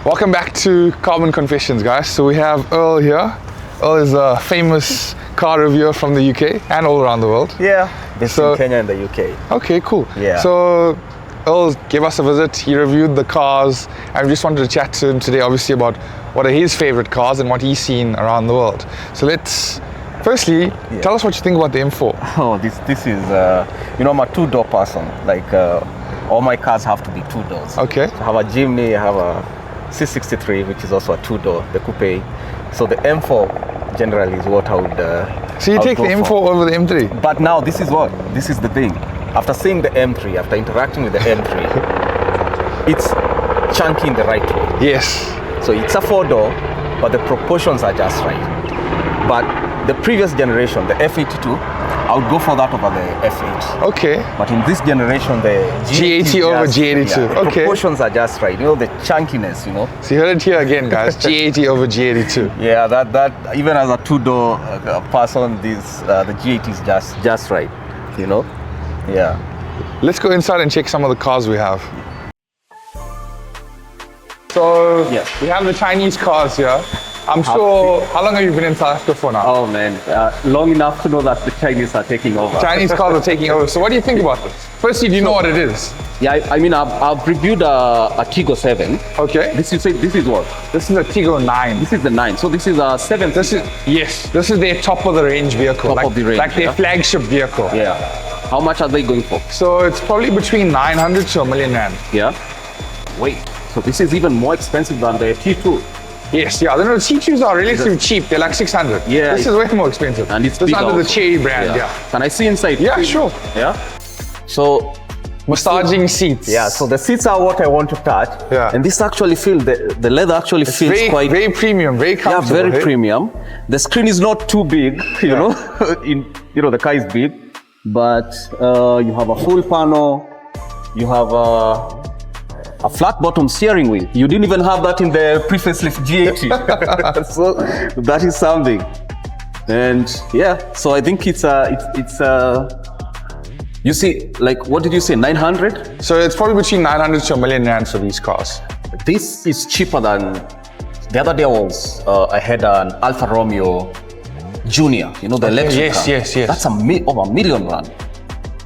Welcome back to Carbon Confessions, guys. So we have Earl here. Earl is a famous car reviewer from the UK and all around the world. Yeah, based in Kenya and the UK. Okay, cool. Yeah. So Earl gave us a visit. He reviewed the cars, and we just wanted to chat to him today, obviously, about what are his favorite cars and what he's seen around the world. So let's firstly tell us what you think about the M4. Oh, this is I'm a two-door person. Like all my cars have to be two doors. Okay. So I have a Jimny, I have a C63, which is also a two-door, the coupe. So the M4 generally is what I would. So you take the M4 over the M3? But now this is the thing. After seeing the M3, after interacting with the M3, it's chunky in the right way. Yes. So it's a four-door, but the proportions are just right. But the previous generation, the F82, I would go for that over the F8. Okay. But in this generation, the G80 over G82. Yeah, the okay. proportions are just right. You know, the chunkiness, So you heard it here again, guys. G80 over G82. Yeah, that even as a two-door person, the G80 is just right. Yeah. Let's go inside and check some of the cars we have. So we have the Chinese cars here. I'm sure, how long have you been in South Africa for now? Oh man, long enough to know that the Chinese are taking over. Chinese cars are taking over. So what do you think about this? Firstly, do you know what it is? Yeah, I've reviewed a Tiggo 7. Okay. This is what? This is a Tiggo 9. This is the 9. So this is a 7. This is their top of the range vehicle. Top of the range. Like their flagship vehicle. Yeah. How much are they going for? So it's probably between 900 to R1 million. Yeah. Wait. So this is even more expensive than the T2. Yes, yeah. The T2s are relatively cheap. They're like 600. Yeah. This is way more expensive. And it's this under also the Cherry brand. Yeah. Can I see inside? Yeah, sure. Yeah. So massaging seats. Yeah. So the seats are what I want to touch. Yeah. And this actually feels the leather actually feels very premium, very comfortable. Yeah, very premium. The screen is not too big. You know, the car is big, but you have a full panel. You have a flat bottom steering wheel. You didn't even have that in the pre-facelift G80. So that is something. And yeah, so I think it's you see, like, what did you say, 900? So it's probably between 900 to R1 million for these cars. This is cheaper than, the other day I had an Alfa Romeo Junior, the electric car. Yes. That's over R1 million.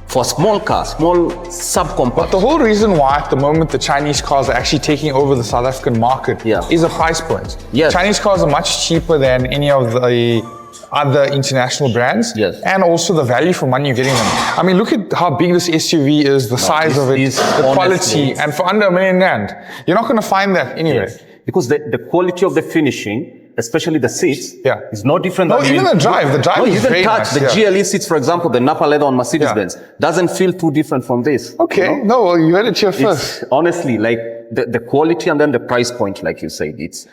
For a small car, small subcompact. But the whole reason why at the moment the Chinese cars are actually taking over the South African market is a price point. Yes. Chinese cars are much cheaper than any of the other international brands. Yes. And also the value for money you're getting them. I mean, look at how big this SUV is, the size of it, the quality, and for under R1 million, you're not going to find that anywhere. Yes. Because the quality of the finishing, especially the seats, is no different than... even the drive is very nice. The GLE seats, for example, the Napa leather on Mercedes-Benz, doesn't feel too different from this. Okay, no, well, you heard it here first. It's, honestly, like the quality and then the price point, like you said, it's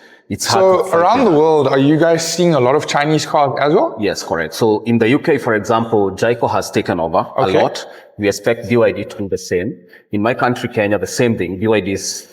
hard. So around the world, are you guys seeing a lot of Chinese cars as well? Yes, correct. So in the UK, for example, JICO has taken over a lot. We expect BYD to do the same. In my country, Kenya, the same thing. BYD is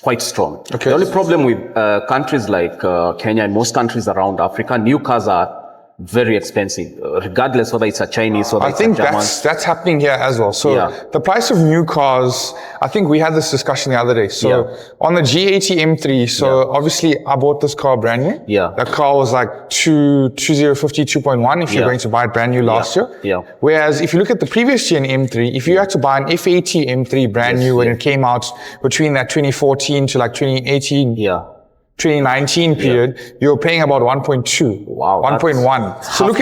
quite strong. Okay. The only problem with countries like Kenya and most countries around Africa, new cars are very expensive, regardless whether it's a Chinese or it's a German. I think that's happening here as well. So the price of new cars, I think we had this discussion the other day. So on the G80 M3, so obviously I bought this car brand new. Yeah. The car was like 2050 2.1 if you're going to buy it brand new last year. Yeah. Whereas if you look at the previous gen M3, if you had to buy an F80 M3 brand new when it came out between that 2014 to like 2018. 2019 period, you were paying about 1.2. Wow. 1.1. So look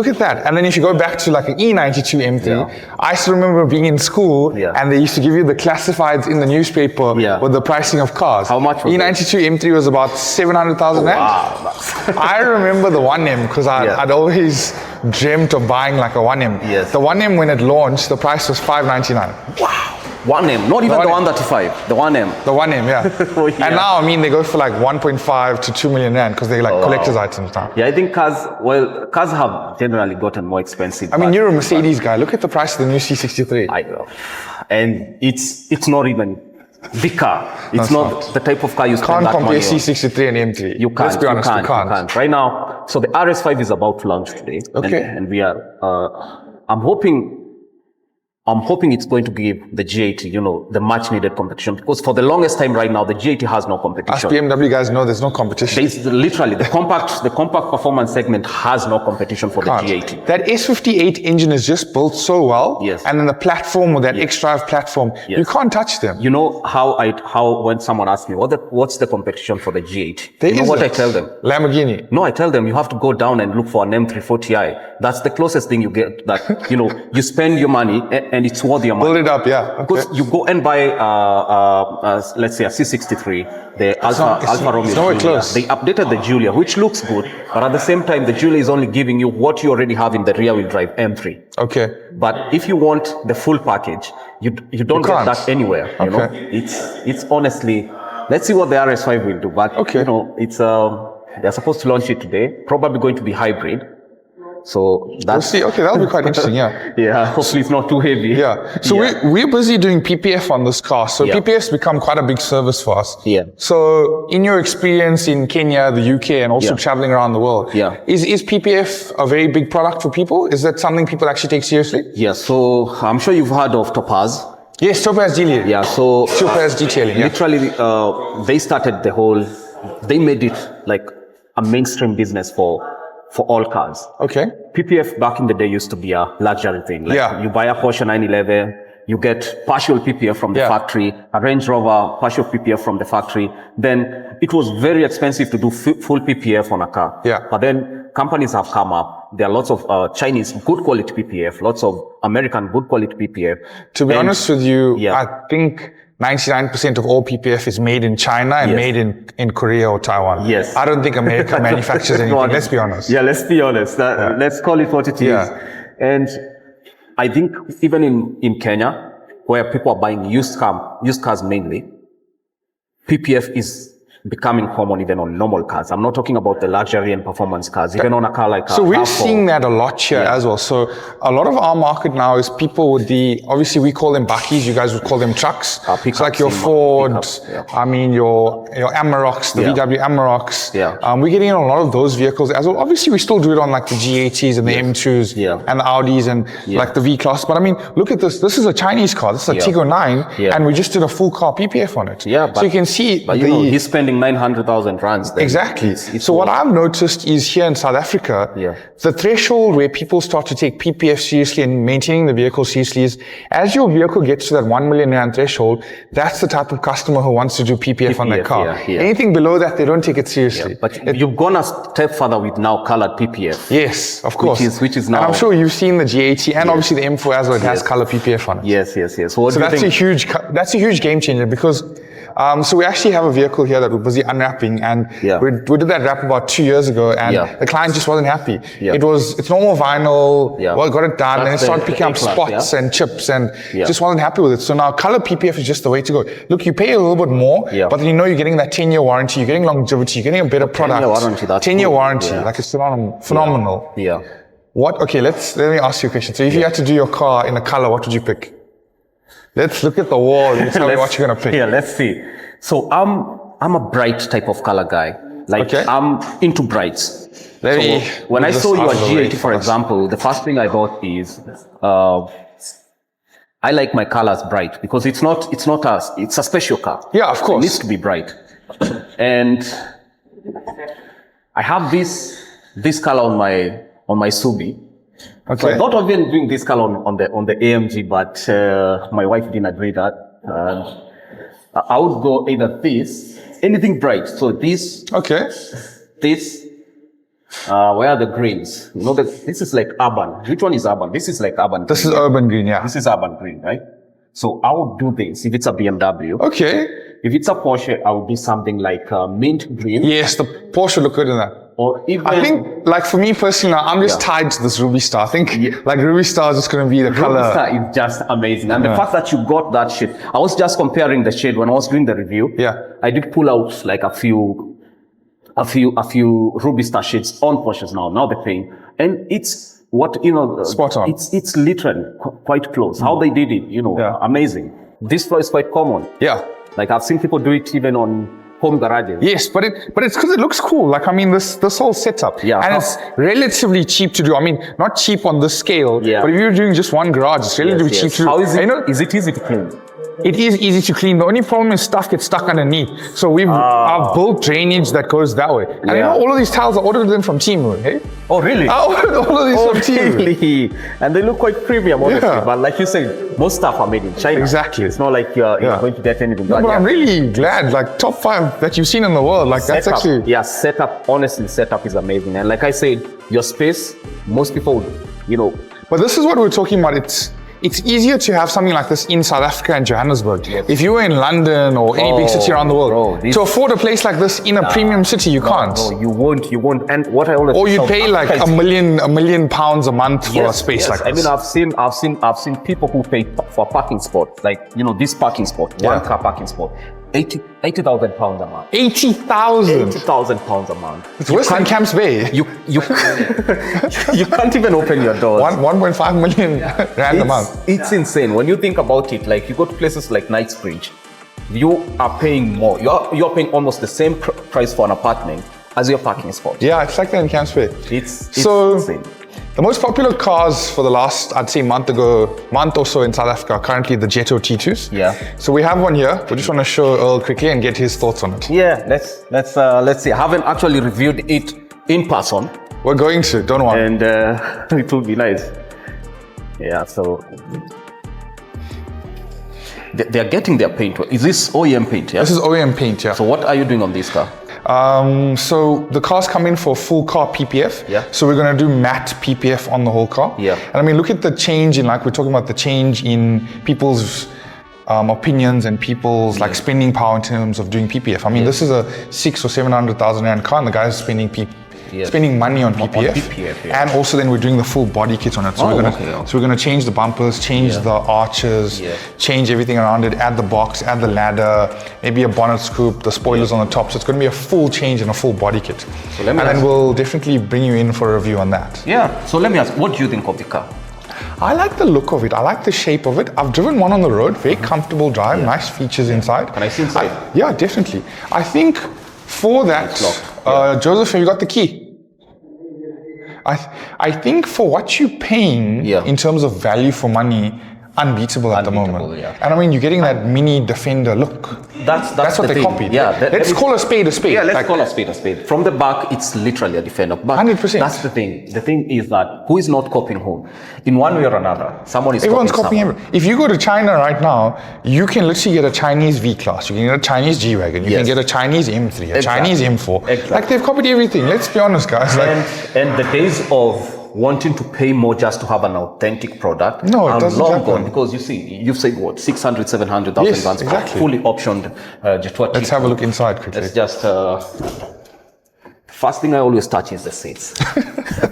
at that. And then if you go back to like an E92 M3, I still remember being in school and they used to give you the classifieds in the newspaper with the pricing of cars. How much was E92 M3 was about 700,000 rand. Wow. I remember the 1M because I'd always dreamt of buying like a 1M. Yes. The 1M when it launched, the price was 599. Wow. 1M, not even the 135, the 1M. The 1M, yeah. And now, I mean, they go for like 1.5 to 2 million rand because they're like collector's items now. Yeah, I think cars have generally gotten more expensive. I mean, you're a Mercedes guy. Look at the price of the new C63. I know. And it's not even big car. It's not the type of car you spend that money on. Can't compare C63 and M3. You can't. Let's be honest, you can't. Right now, so the RS5 is about to launch today. Okay. And we are, I'm hoping I'm hoping it's going to give the G80, the much needed competition, because for the longest time right now, the G80 has no Us competition. BMW guys know there's no competition. Literally, the compact performance segment has no competition for the G80. That S58 engine is just built so well. Yes. And then the platform with that X-Drive platform, you can't touch them. You know how when someone asks me, what's the competition for the G80? There you know what isn't. I tell them? Lamborghini. No, I tell them you have to go down and look for an M340i. That's the closest thing you get that, you spend your money and it's worth your money. Build it up, yeah. Okay. Because you go and buy, let's say a C63, the Alfa Romeo nowhere Giulia. close. They updated the Giulia, which looks good, but at the same time, the Giulia is only giving you what you already have in the rear-wheel drive M3. Okay. But if you want the full package, you don't get that anywhere. You know, it's honestly. Let's see what the RS5 will do. But it's they're supposed to launch it today. Probably going to be hybrid. So that's we'll see. Okay, that'll be quite interesting. Yeah. Yeah. Hopefully it's not too heavy. Yeah. So we're busy doing PPF on this car. So PPF's become quite a big service for us. Yeah. So in your experience in Kenya, the UK, and also traveling around the world, is PPF a very big product for people? Is that something people actually take seriously? Yeah. So I'm sure you've heard of Topaz. Yes, Topaz detailing. Yeah. So Topaz detailing. Literally, they started they made it like a mainstream business for all cars. Okay. PPF back in the day used to be a luxury thing. Like you buy a Porsche 911, you get partial PPF from the factory, a Range Rover, partial PPF from the factory. Then it was very expensive to do full PPF on a car. Yeah. But then companies have come up. There are lots of Chinese good quality PPF, lots of American good quality PPF. To be honest with you, I think 99% of all PPF is made in China and made in Korea or Taiwan. Yes. I don't think America manufactures anything. Let's be honest. Yeah, let's be honest. Let's call it what it is. And I think even in Kenya, where people are buying used cars mainly, PPF is becoming common even on normal cars. I'm not talking about the luxury and performance cars, even on a car like So we're seeing that a lot here as well. So a lot of our market now is people with obviously we call them bakkies, you guys would call them trucks. So like your Fords, I mean your Amaroks, the VW Amaroks. We're getting in a lot of those vehicles as well. Obviously we still do it on like the G80s and the M2s and the Audis and like the V-Class. But I mean, look at this. This is a Chinese car. This is a Tiggo 9 and we just did a full car PPF on it. So you can see he's spending 900,000 rands. Exactly. So what I've noticed is here in South Africa, the threshold where people start to take PPF seriously and maintaining the vehicle seriously is as your vehicle gets to that 1 million rand threshold, that's the type of customer who wants to do PPF on their car. Anything below that, they don't take it seriously. But you've gone a step further with now colored PPF. Yes, of course. Which is now. And I'm sure you've seen the G80 and obviously the M4 as well. It has color PPF on it. Yes. So that's a huge game changer because so we actually have a vehicle here that we're busy unwrapping and we did that wrap about 2 years ago and the client just wasn't happy. It's normal vinyl, got it done and it started picking up spots and chips and just wasn't happy with it. So now color PPF is just the way to go. Look, you pay a little bit more, but then you're getting that 10-year warranty, you're getting longevity, you're getting a better product. 10-year warranty, like it's phenomenal. Okay, let me ask you a question. So if you had to do your car in a color, what would you pick? Let's look at the wall and tell me what you're gonna pick. Yeah, let's see. So I'm a bright type of color guy. Like I'm into brights. When I saw your G80, for example, the first thing I thought is I like my colors bright because it's a special car. Yeah, of course. It needs to be bright. And I have this color on my Subi. So I thought of even doing this color on the AMG, but my wife didn't agree that. I would go either anything bright. So this. Where are the greens? This is like urban. Which one is urban? This is like urban. This is urban green, yeah. This is urban green, right? So I would do this if it's a BMW. Okay. If it's a Porsche, I would do something like mint green. Yes, the Porsche would look good in that. Or even, I think, like for me personally, I'm just tied to this Ruby Star. I think, like Ruby Star is just going to be the color. Ruby Star is just amazing, and the fact that you got that shade. I was just comparing the shade when I was doing the review. I did pull out like a few Ruby Star shades on Porsches now they're paying, and it's spot on. It's literally quite close. How they did it, amazing. This floor is quite common. Like I've seen people do it even on home garages. Yes, but it's because it looks cool. Like, I mean, this whole setup. Yeah. And it's relatively cheap to do. I mean, not cheap on this scale, Yeah. but if you're doing just one garage, it's relatively cheap to do. How is it? You know, Is it easy to clean? it is easy to clean. The only problem is stuff gets stuck underneath. So I've built drainage that goes that way. And you know, all of these tiles, I ordered them from Temu, hey? Oh, really? I ordered all of these from Temu. Really? And they look quite premium, honestly. Yeah. But like you said, most stuff are made in China. Exactly. It's not like you're going to get anything. No, but I'm really glad, like top 5 that you've seen in the world. Like that's Setup, actually... yeah, setup, honestly, setup is amazing. And like I said, your space, most people would, you know. But this is what we're talking about. It's easier to have something like this in South Africa and Johannesburg. Yes. If you were in London or any big city around the world, bro, to afford a place like this in a premium city, you can't. No, you won't. And what I always Or you'd pay like a million pounds a month for a space like this. I mean, I've seen people who pay for a parking spot, like, you know, this parking spot, one car parking spot, 80,000 pounds a month. 80,000? 80,000 pounds a month. It's worse than Camps Bay. You can't even open your doors. 1.5 million rand a month. It's insane. When you think about it, like you go to places like Knightsbridge, you are paying more. You're paying almost the same price for an apartment as your parking spot. Yeah, it's like that in Camps Bay. It's so insane. The most popular cars for the last, I'd say, month or so in South Africa are currently the Jetto T2s. Yeah. So we have one here. We just want to show Earl quickly and get his thoughts on it. Yeah, let's see. I haven't actually reviewed it in person. We're going to, don't worry. And it will be nice. Yeah, so they're getting their paint. Is this OEM paint? Yeah. This is OEM paint, yeah. So what are you doing on this car? So the cars come in for full car PPF. Yeah. So we're going to do matte PPF on the whole car. Yeah. And I mean, look at the change in, like we're talking about the change in people's opinions and people's like spending power in terms of doing PPF. I mean, this is a 600,000 or 700,000 rand car, and the guy's spending money on PPF, and also then we're doing the full body kit on it. So we're gonna change the bumpers, change the arches, change everything around it, add the box, add the ladder, maybe a bonnet scoop, the spoilers on the top. So it's gonna be a full change and a full body kit. So and then we'll definitely bring you in for a review on that. Yeah. So let me ask, what do you think of the car? I like the look of it. I like the shape of it. I've driven one on the road, very comfortable drive, nice features inside. Can I see inside? Yeah, definitely. I think for that, Joseph, have you got the key? I think for what you're paying in terms of value for money, unbeatable at the moment. Yeah. And I mean, you're getting that mini Defender look. That's what the they thing. copied. Yeah, let's call a spade a spade. Yeah, let's call a spade a spade. From the back, it's literally a Defender. But 100%. That's the thing. The thing is that who is not copying who? In one way or another, everyone's copying everyone. If you go to China right now, you can literally get a Chinese V-Class, you can get a Chinese G-Wagon, you can get a Chinese M3, a Chinese M4. Exactly. Like they've copied everything. Let's be honest, guys. And the days of wanting to pay more just to have an authentic product are long gone, because you see, you've said what, 600, 700,000 rands for fully optioned Jetto. Let's have a look inside quickly. Let's just first thing I always touch is the seats.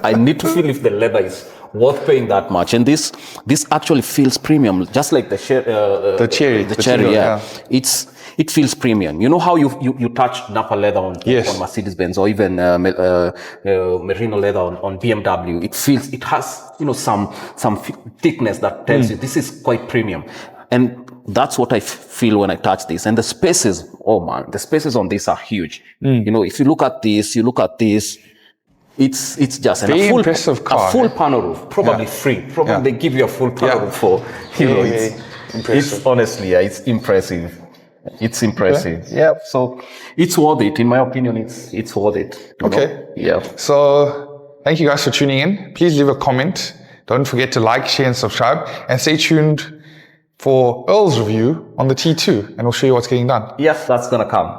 I need to feel if the leather is worth paying that much, and this actually feels premium, just like the cherry. Yeah. It feels premium. You know how you touch Napa leather on Mercedes-Benz, or even merino leather on BMW. It has, you know, some thickness that tells you this is quite premium, and that's what I feel when I touch this. And the spaces, oh man, the spaces on this are huge. You know, if you look at this, it's just a full impressive car. A full panel roof, probably free. Probably they give you a full panel roof for, you know, it's honestly, it's impressive. It's impressive. Yeah. So it's worth it. In my opinion, it's worth it. Okay. Yeah. So thank you guys for tuning in. Please leave a comment. Don't forget to like, share, and subscribe. And stay tuned for Earl's review on the T2, and we'll show you what's getting done. Yes, that's gonna come.